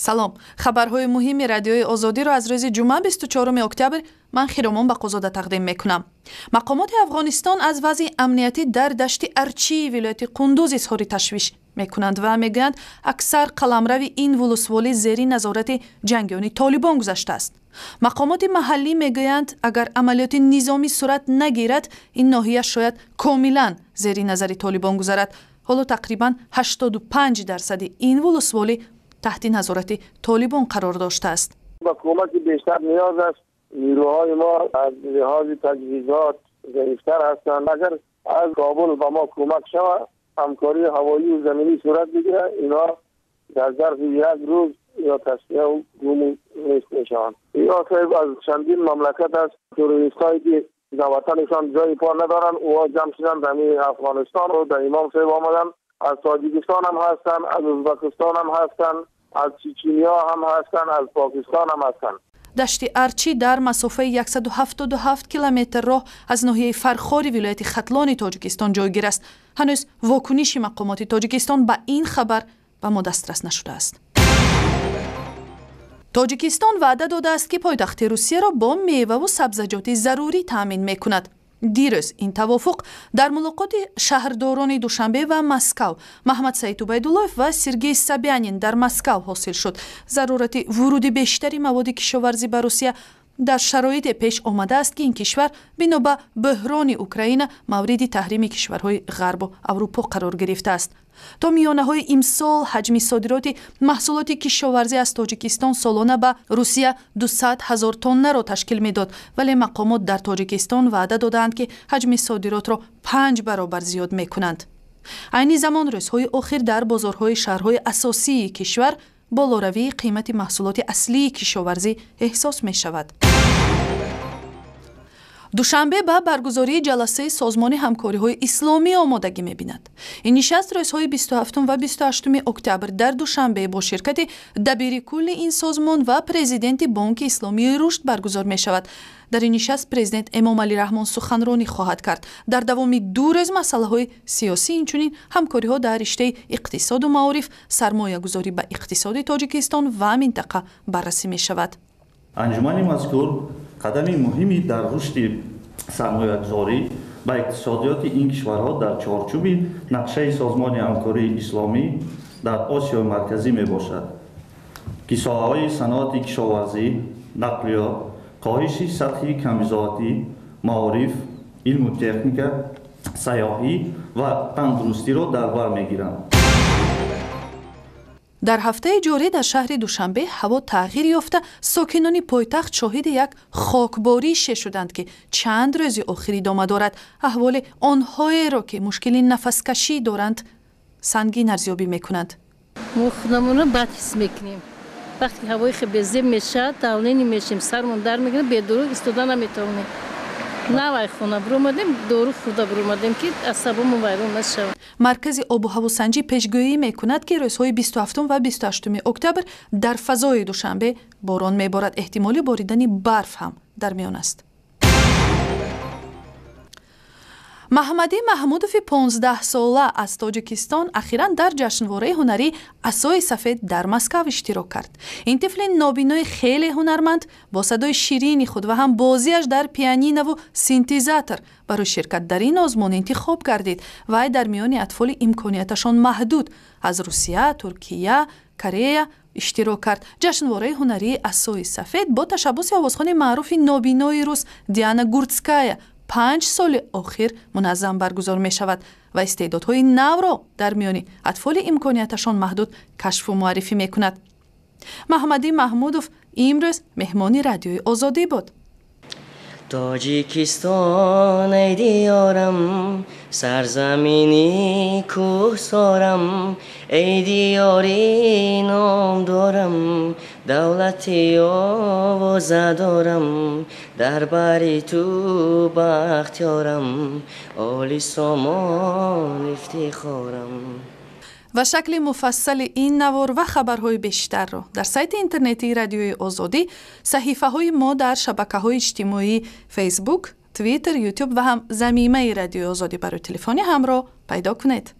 салом. Хабарҳои муҳими радиои Озодиро аз рӯзи ҷумъа 24 октябр ман Хиромон Бақозода тақдим мекунам. Мақомоти Афғонистон аз вазъи амниятӣ дар дашти Арчии вилояти Қундуз изҳори ташвиш мекунанд ва мегӯянд аксар қаламрави ин вулусволӣ зери назорати ҷангиёни Толибон гузаштааст. Мақомоти маҳаллӣ мегӯянд агар амалиёти низомӣ сурат нагирад, ин ноҳия шояд комилан зери назари Толибон гузарад. ҳоло тақрибан 85% ин вулусволӣ таҳти назорати Толибон қарор доштааст. با کمک بیشتر نیاز است. نیروهای ما از لحاظ تجهیزات ضعیفتر هستند. اگر از کابل به ما کمک شود، همکاری هوایی و زمینی صورت بگیره، اینا در ظرف یک روز یا تصفیه و گم نیست میشوند. یا صاحب از چندین مملکت است تروریستایی که در وطنشان جای پا ندارن و جمع شدن در افغانستان و در امام صاحب آمدن. از تاجیکستان هم هستن، از ازبکستان هم هستن، از چچنیا هم هستن، از پاکستان هم هستن. دشت ارچی در مسافه 177 کیلومتر راه از ناحیه فرخاری ولایت ختلان تاجیکستان جایگیر است. هنوز واکنش مقامات تاجیکستان به این خبر به ما دسترس نشده است. تاجیکستان وعده داده است که پایتخت روسیه را با میوه و سبزیجات ضروری تامین میکند. دیروز این توافق در ملاقات شهرداران دوشنبه و مسکو محمد سعید عبیداللهیف و سرگئی سابیانین در مسکو حاصل شد. ضرورت ورود بیشتری مواد کشاورزی به روسیه در شرایط پیش آمده است که این کشور بنا به بحران اوکراین مورد تحریم کشورهای غرب و اروپا قرار گرفته است. تا میانه‌های امسال حجم صادرات محصولات کشاورزی از تاجیکستان سالانه به روسیه 200,000 تن را تشکیل میداد، ولی مقامات در تاجیکستان وعده دادند که حجم صادرات را 5 برابر زیاد میکنند. عین زمان روزهای اخیر در بازارهای شهرهای اساسی کشور بالاروی قیمت محصولات اصلی کشاورزی احساس می شود. دوشنبه به برگزاری جلسه سازمان همکاری‌های اسلامی آمادگی می‌بیند. این نشست روزهای 27 و 28 اکتبر در دوشنبه با شرکت دبیر کل این سازمان و پرزیدنت بانک اسلامی رشد برگزار می‌شود. در این نشست پرزیدنت امام علی رحمان سخنرانی خواهد کرد. در دوام 2 روز مسائل سیاسی اینچنین همکاری‌ها در رشته اقتصاد و معارف، سرمایه‌گذاری به اقتصاد تاجیکستان و منطقه بررسی می‌شود. انجمن مذکور قدمی مهمی در رشد سرمایه‌گذاری و اقتصادیات این کشورها در چارچوب نقشه سازمان همکاری اسلامی در آسیا مرکزی میباشد که ساحه‌های صنعت کشاورزی، نقلیات، کاهش سطح کمیزاتی، معارف، علم و تکنیک، سیاحی و تندرستی را در بر میگیرند. در هفته جاری در شهر دوشنبه هوا تغییر یافته، ساکنان پایتخت شاهد یک خاکباری شدند که چند روز اخیر ادامه دارد. احوال آنهایی را که مشکل نفسکشی دارند سنگین ارزیابی میکنند. ما خودمون رو بد حس میکنیم. وقتی هوای خیلی زیب میشه تاونی میشیم، سرمون در میگیره، بدون استودن نمیتونیم. نه خونه برآمدیم دورو خدا برآمدیم که عصبمون ویران نشه. مرکز آب و هواسنجی پیشگویی میکند که روزهای 27 و 28 اکتبر در فضای دوشنبه باران میبارد. احتمال باریدن برف هم در میان است. محمدی محمودوف 15 ساله از تاجیکستان اخیراً در جشنواره هنری عصای سفید در مسکو اشتراک کرد. این طفل نابینای خیلی هنرمند با صدای شیرین خود و هم بازیش در پیانینو و سینتزاتور برای شرکت در این آزمون انتخاب گردید و در میان اطفال امکانیتشان محدود از روسیه، ترکیه، کره اشتراک کرد. جشنواره هنری عصای سفید با تشبث آوازخوان معروف نابینای روس دیانا گورتسکایا 5 سال اخیر منظم برگزار می شود و استعدادهای نو را در میان اطفال امکانیتشان محدود کشف و معرفی می کند. محمدی محمودوف امروز مهمان رادیوی آزادی بود. تاجیکستان ای دیارم، سرزمینی کوهسارم، ای دیاری نام دارم، دولتی آواز دارم، درباری تو بختیارم، عالی سامان افتخارم. و شکل مفصل این نوار و خبرهای بیشتر را در سایت اینترنتی رادیوی آزادی، صحیفه های ما در شبکه های اجتماعی فیسبوک، توییتر، یوتیوب و هم ضمیمه رادیوی آزادی برای تلفنی همراه پیدا کنید.